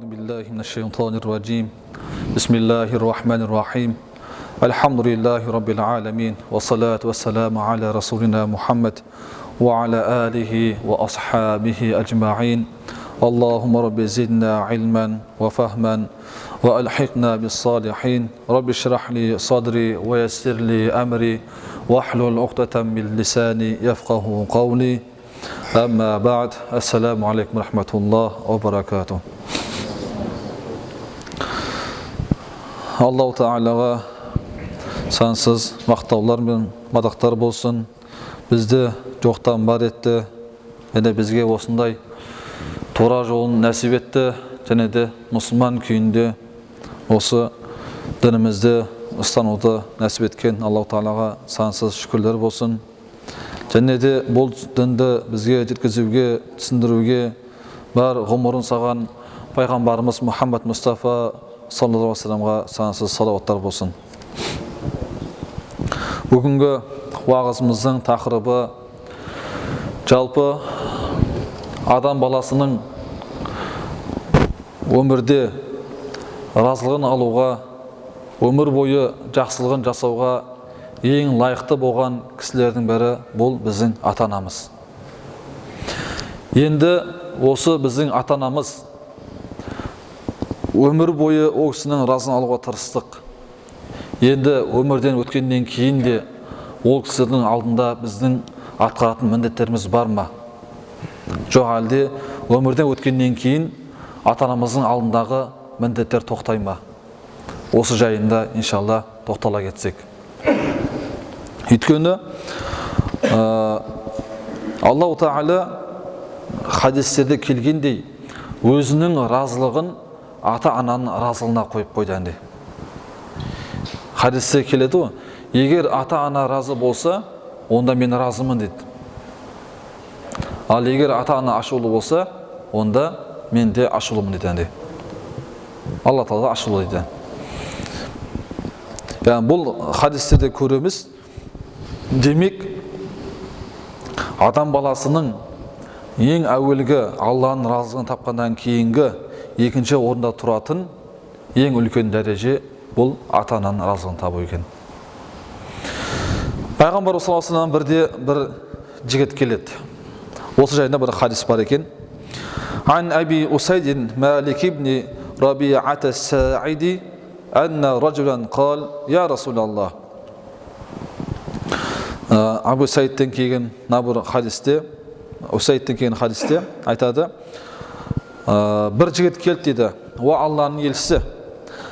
أعوذ بالله من الشيطان الرجيم بسم الله الرحمن الرحيم الحمد لله رب العالمين والصلاة والسلام على رسولنا محمد وعلى آله وأصحابه أجمعين اللهم رب زدنا علما وفهما وألحقنا بالصالحين رب اشرح لي صدري ويسر لي أمري واحلل عقدة من لساني يفقه قولي أما بعد السلام عليكم ورحمة الله وبركاته. Аллаху Тағалаға сансыз мақтаулар мен мадақтар болсын. Бізді жоқтан бар етті, және бізге осындай тура жолын нәсіп етті, және де мұсылман күйінде осы дінімізді ұстануды нәсіп еткен Аллаху Тағалаға сансыз шүкірлер болсын. Және де бұл дінді бізге жеткізуге, түсіндіруге бар ғұмырын саған пайғамбарымыз Мұхаммад Мұстафа саллаллаху алейхи вассаламға сансыз салауаттар болсын. Бүгінгі уағызымыздың тақырыбы жалпы адам баласының өмірде разылығын алуға, өмір бойы жақсылығын жасауға ең лайықты болған кісілердің бірі бұл біздің ата-анамыз. Енді осы біздің ата-анамыз өмір бойы ол кісінің разын алуға тырыстық. Енді өмірден өткеннен кейін де ол кісінің алдында біздің атқаратын міндеттеріміз бар ма? Жоқ, әлде өмірден өткеннен кейін ата-анамыздың алдындағы міндеттер тоқтай ма? Осы жайында иншалла тоқтала кетсек. Өйткені Аллаху Тағала хадистерде келгендей өзінің разылығын ата-ананың разылығына қойып қойды әнде. Хадисте келеді ғой, егер ата-ана разы болса, онда мен разымын дейді. Ал егер ата-ана ашулы болса, онда мен де ашулымын дейді әнде. Алла Тағала ашулы дейді. Яғни бұл хадистерде көреміз. Демек, адам баласының ең әуелгі Алланың разылығын тапқаннан кейінгі екінші орында тұратын ең үлкен дәреже бұл ата-ананың разылығын табу екен. Пайғамбар саллаллаху алейхи вассалам бірде бір жігіт келеді. Осы жайында бір хадис бар екен. Ан Аби Усайдин Малик ибн Раби'ат ас-Са'iди анна раджулан қал: Я Расулаллах. Абу Саидтен келген бір хадисте, Усайдтен келген хадисте айтады, бір жігіт келді дейді: Уа Алланың елшісі,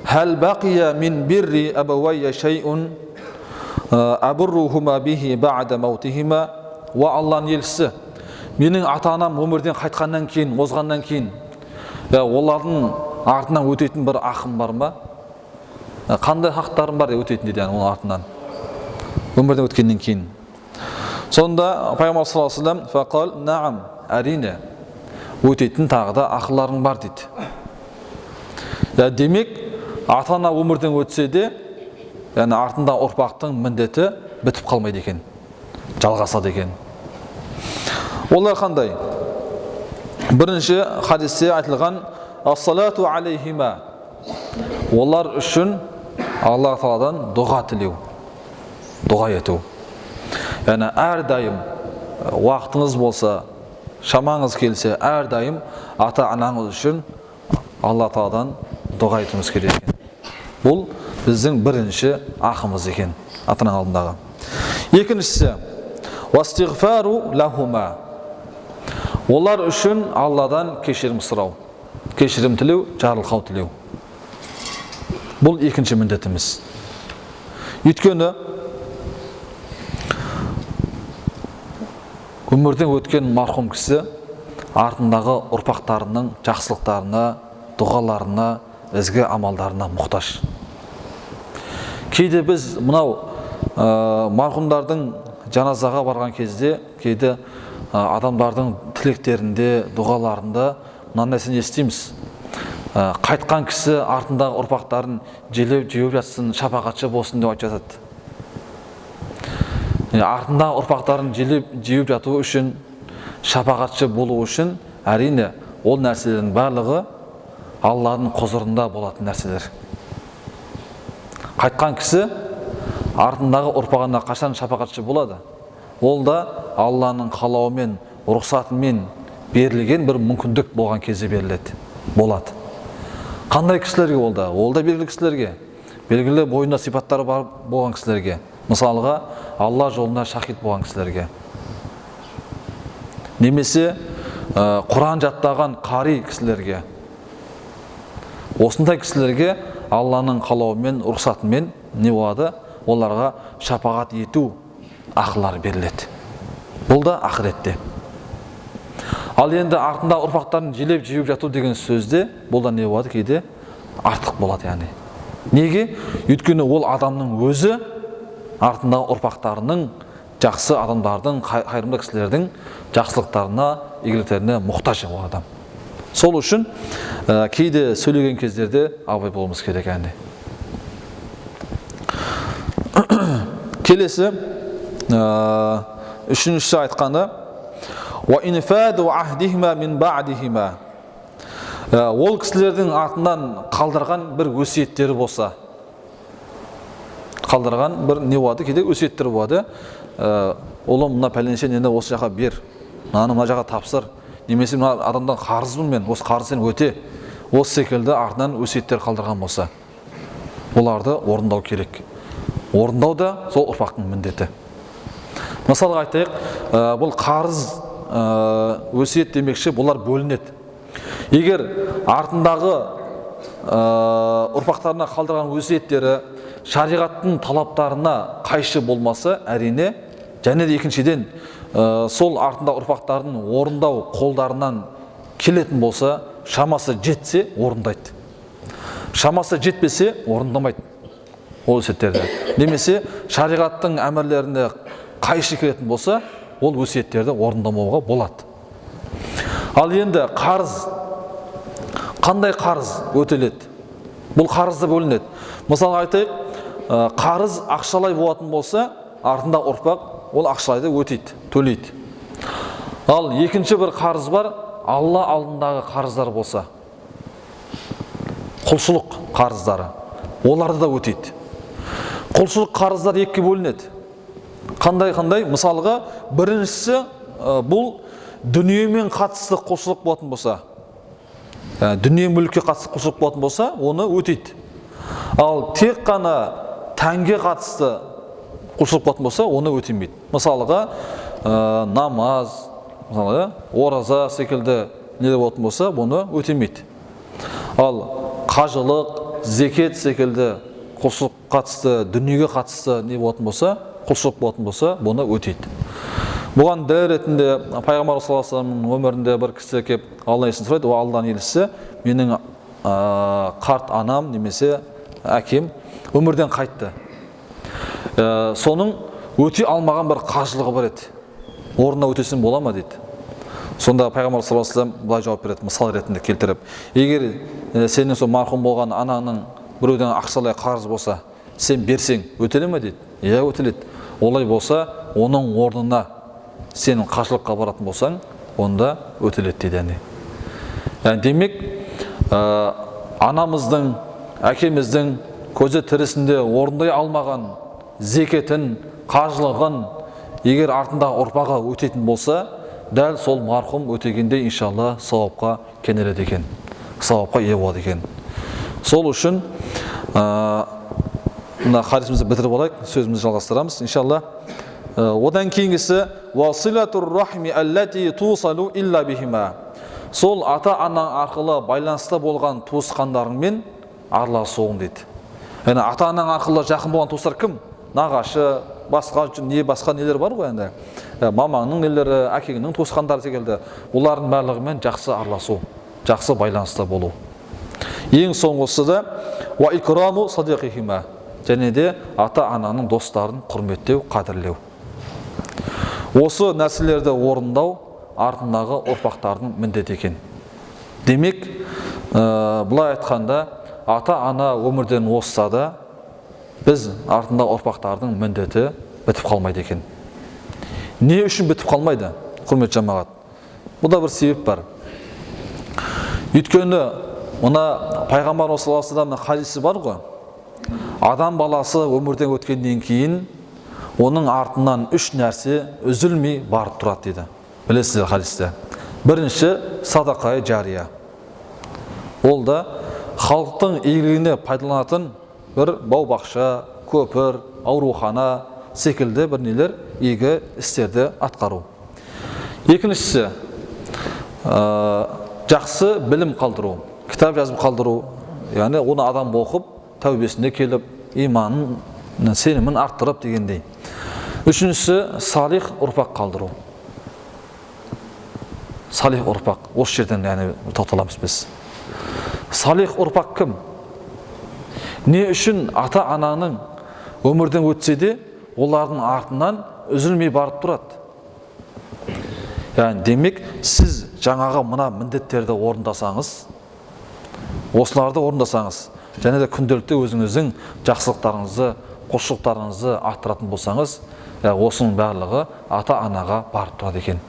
хәл бақия мин бирри абавайя шайун абуррухума бихи ба'да маутихима. Уа Алланың елшісі, менің ата-анам өмірден қайтқаннан кейін, озғаннан кейін, олардың артынан өтетін бір ақым бар ма? Қандай хақтарым бар өтетін дейді оның артынан, өмірден өткеннен кейін. Сонда Пайғамбар саллаллаху алейхи вассалам фақал: Наам, әрине, өтетін тағы да ақыларың бар дейді. Демек, ата-ана өмірден өтсе де, артында ұрпақтың міндеті бітіп қалмайды екен, жалғасады екен. Олар қандай? Бірінші хадисте айтылған ас-салату алейхима. Олар үшін Алла Тағаладан дұға тілеу, дұға ету. Яғни әрдайым уақытыңыз болса, шамаңыз келсе, әрдайым ата-анаңыз үшін Алла Тағаладан дұға етуіміз керек екен. Бұл біздің бірінші ақымыз екен, ата-ананың алдындағы. Екіншісі, вастигфару лахума. Олар үшін Алладан кешірім сұрау, кешірім тілеу, жарылқау тілеу. Бұл екінші міндетіміз. Өйткені өмірден өткен марқұм кісі артындағы ұрпақтарының жақсылықтарына, дұғаларына, ізгі амалдарына мұқтаж. Кейде біз мынау марқұмдардың жаназаға барған кезде, кейде адамдардың тілектерінде, дұғаларында мынандай нәрсені естиміз. Қайтқан кісі артындағы ұрпақтарын желеп жатсын, шапағатшы болсын деп айтып жатады. Артындағы ұрпақтарын желеп жату үшін, шапағатшы болу үшін, әрине ол нәрселердің барлығы Алланың құзырында болатын нәрселер. Қайтқан кісі артындағы ұрпағына қашан шапағатшы болады? Ол да Алланың қалауымен, рұқсатымен берілген бір мүмкіндік болған кезде болады. Қандай кісілерге ол да? Ол да белгілі кісілерге, белгілі бойында сипаттары бар болған кісілерге. Мысалға, Алла жолында шахид болған кісілерге. Немесе Құран жаттаған қари кісілерге. Осындай кісілерге Алланың қалауымен, рұқсатымен не болады? Оларға шапағат ету ақылар беріледі. Бұл да ақыретте. Ал енді артында ұрпақтарын желеп-жеуіп жату деген сөзде бұл да не болады? Кейде артық болады, яғни. Неге? Өйткені ол адамның өзі артындағы ұрпақтарының, жақсы адамдардың, қайырымды кісілердің жақсылықтарына, игіліктеріне мұқтаж ол адам. Сол үшін кейде сөйлеген кездерде абай болуымыз керек, яғни. Келесі үшіншісі айтқаны ол кісілердің артынан қалдырған бір өсиеттері болса, қалдырған бір не болады? Кейде өсиеттер болады. Олым, мына пәленше нені осы жаққа бер, мына жаққа тапсыр, немесе мына адамдан қарызбын мен, осы қарыз сен өте, осы секілді артынан өсиеттер қалдырған болса, оларды орындау керек. Орындау да сол ұрпақтың міндеті. Мысалға айтайық, бұл қарыз өсиет демекші, бұлар бөлінеді. Егер артындағы ұрпақтарына қалдырған өсиеттері шариғаттың талаптарына қайшы болмаса, әрине, және де екіншіден сол артында ұрпақтардың орындау қолдарынан келетін болса, шамасы жетсе орындайды. Шамасы жетпесе орындамайды ол өсиеттерді. Немесе шариғаттың әмірлеріне қайшы келетін болса, ол өсиеттерді орындамауға болады. Ал енді қарыз, қандай қарыз өтеледі? Бұл қарызды бөлінеді. Мысалы айтайық, қарыз ақшалай болатын болса, артында ұрпақ ол ақшалайды өтейді, төлейді. Ал екінші бір қарыз бар, Алла алдындағы қарыздар болса, құлшылық қарыздары, оларды да өтейді. Құлшылық қарыздар екіге бөлінеді. Қандай? Мысалға, біріншісі бұл дүниемен қатысты құлшылық болатын болса, дүние мүлікке қатысты құлшылық болатын болса, оны өтейді. Ал тек қана тәнге қатысты құлшылық болатын болса, оны өтемейді. Мысалға, намаз, ораза секілді нелер болатын болса, оны өтемейді. Ал қажылық, зекет секілді құлшылық қатысты, дүниеге қатысты не болатын болса, құлшылық болатын болса, бұны өтейді. Бұған дәлел ретінде Пайғамбар саллаллаху алейхи вассаламның өмірінде бір кісі келіп Алла есін сұрайды, о Алланың елшісі, менің қарт анам немесе әкем өмірден қайтты. Соның өте алмаған бір қажылығы бар еді. Орнына өтесем бола ма дейді. Сонда Пайғамбар саллаллаху алейхи вассалам былай жауап береді, мысал ретінде келтіріп, егер сенің сол марқұм болған анаңның біреуден ақшалай қарыз болса, сен берсең өтеле ме дейді. Иә, өтеледі. Олай болса, оның орнына сенің қажылыққа баратын болсаң, онда өтеледі дейді. Демек, анамыздың, әкеміздің көзі тірісінде орындай алмаған зекетін, қажылығын, егер артындағы ұрпағы өтетін болса, дәл сол марқұм өтегенде иншалла сауапқа кенеледі екен, сауапқа ие болады екен. Сол үшін мына хадисімізді бітіріп алайық, сөзімізді жалғастырамыз иншалла. Одан кейінгісі василатур рахми аллати тусалу илля бихима. Сол ата-ана арқылы байланыста болған туысқандарыңмен араласуың дейді. Яғни ата-анаң арқылы жақын болған туыстар кім? Нағашы, басқа нелер бар ғой енді. Мамаңның нелері, әкеңнің туысқандары секілді. Олардың барлығымен жақсы араласу, жақсы байланыста болу. Ең соңғысы да ва икраму садиқихима. Және де ата-ананың достарын құрметтеу, қадірлеу. Осы нәрселерді орындау артындағы ұрпақтардың міндеті екен. Демек, бұлай айтқанда, ата-ана өмірден озса да, біз артындағы ұрпақтардың міндеті бітіп қалмайды екен. Не үшін бітіп қалмайды, құрметті жамағат? Бұда бір себеп бар. Өйткені Мына пайғамбар саллаллаху алейхи вассаламның хадисі бар ғой. Адам баласы өмірден өткеннен кейін оның артынан үш нәрсе үзілмей барып тұрады дейді. Білесіздер хадисте. Бірінші садақа жария. Ол да халықтың игілігіне пайдаланатын бір бау-бақша, көпір, аурухана секілді бір нелер игі істерді атқару. Екіншісі жақсы білім қалдыру, кітап жазып қалдыру, яғни оны адам оқып, тәубесіне келіп, иманын, сенімін арттырып дегендей. Үшіншісі салих ұрпақ қалдыру. Салих ұрпақ, осы жерден яғни тоқталамыз біз. Салих ұрпақ кім? Не үшін ата-ананың өмірден өтсе де, олардың артынан үзілмей барып тұрады? Яғни демек, сіз жаңағы мына міндеттерді орындасаңыз, осыларды орындасаңыз, және де күнделікті өзіңіздің жақсылықтарыңызды, құлшылықтарыңызды арттыратын болсаңыз, осының барлығы ата-анаға барып тұрады екен.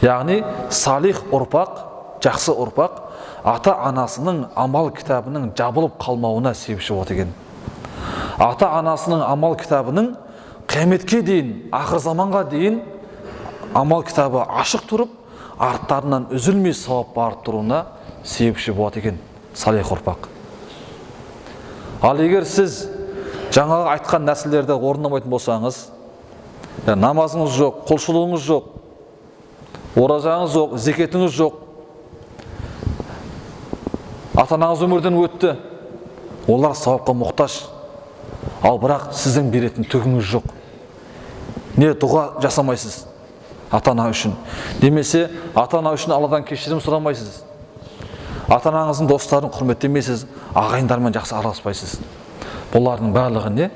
Яғни салих ұрпақ, жақсы ұрпақ, ата-анасының амал кітабының жабылып қалмауына себепші болады екен. Ата-анасының амал кітабының қияметке дейін, ақыр заманға дейін амал кітабы ашық тұрып, арттарынан үзілмей сауап барып тұруына себепші болады екен салих ұрпақ. Ал егер сіз жаңағы айтқан нәрселерді орындамайтын болсаңыз, намазыңыз жоқ, құлшылығыңыз жоқ, оразаңыз жоқ, зекетіңіз жоқ, ата-анаңыз өмірден өтті, олар сауапқа мұқтаж, ал бірақ сіздің беретін түгіңіз жоқ. Не дұға жасамайсыз ата-ана үшін, немесе ата-ана үшін Алладан кешірім сұрамайсыз, ата-анаңыздың достарын құрметтемейсіз, ағайындармен жақсы араласпайсыз. Бұлардың барлығы не?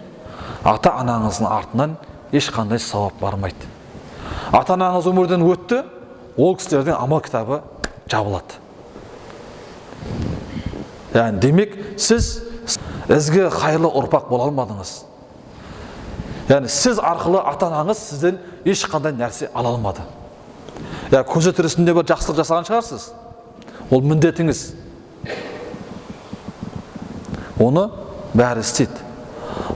Ата-анаңыздың артынан ешқандай сауап бармайды. Ата-анаңыз өмірден өтті, ол кісілердің амал кітабы жабылады. Яғни демек, сіз ізгі қайырлы ұрпақ бола алмадыңыз. Яғни сіз арқылы ата-анаңыз сізден ешқандай нәрсе ала алмады. Көзі тірісінде бір жақсылық жасаған шығарсыз. Ол міндетіңіз. Оны бәрі істейді.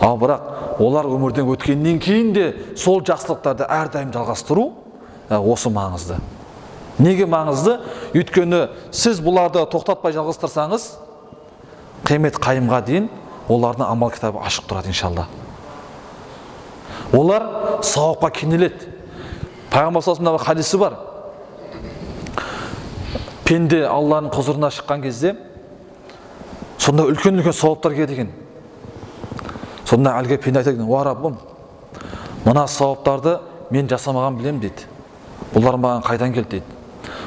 Ал бірақ олар өмірден өткеннен кейін де сол жақсылықтарды әрдайым жалғастыру осы маңызды. Неге маңызды? Өйткені сіз бұларды тоқтатпай жалғастырсаңыз, қиямет қайымға дейін олардың амал кітабы ашық тұрады иншалла. Олар сауапқа кенеледі. Пайғамбар саллаллаху алейхи хадисі бар. Пенде Алланың құзырына шыққан кезде сонда үлкен-үлкен сауаптар келеді екен. Сонда әлгі пенде айтады, уа Раббым, мына сауаптарды мен жасамаған білем дейді. Бұлар маған қайдан келді дейді.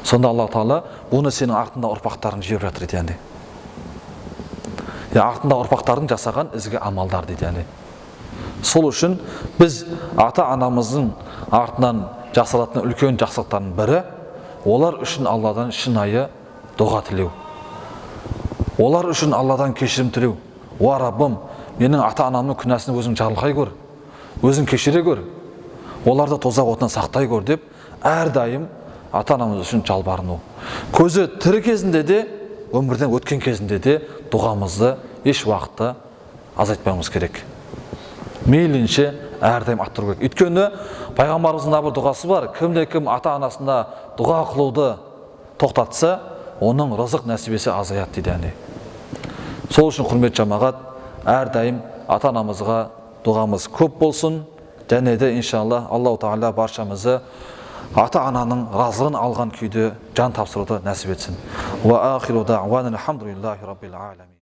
Сонда Алла Тағала бұны сенің артында ұрпақтарың жеп жатыр дейді. Артында ұрпақтардың жасаған ізгі амалдар дейді. Сол үшін біз ата-анамыздың артынан жасалатын үлкен жақсылықтардың бірі, олар үшін Алладан шынайы дұға тілеу. Олар үшін Алладан кешірім тілеу. Уа Раббым, менің ата-анамның күнәсін өзің жарылқай көр, өзің кешіре көр, оларды тозақ отынан сақтай көр деп, әрдайым ата-анамыз үшін жалбарыну. Көзі тірі кезінде де, өмірден өткен кезінде де дұғамызды еш уақытта азайтпауымыз керек. Мейлінше әрдайым арттыру керек. Өйткені пайғамбарымыздың бір дұғасы бар. Кімде-кім ата-анасына дұға қылуды тоқтатса, оның рызық нәсібесі азаяды дейді. Сол үшін құрметті жамағат, әрдайым ата-анамызға дұғамыз көп болсын. Және де иншалла Аллаху Тағала баршамызды ата-ананың разылығын алған күйде жан тапсыруды нәсіп етсін. Ва ахиру дa'вана алхамдулиллахи раббил аламин.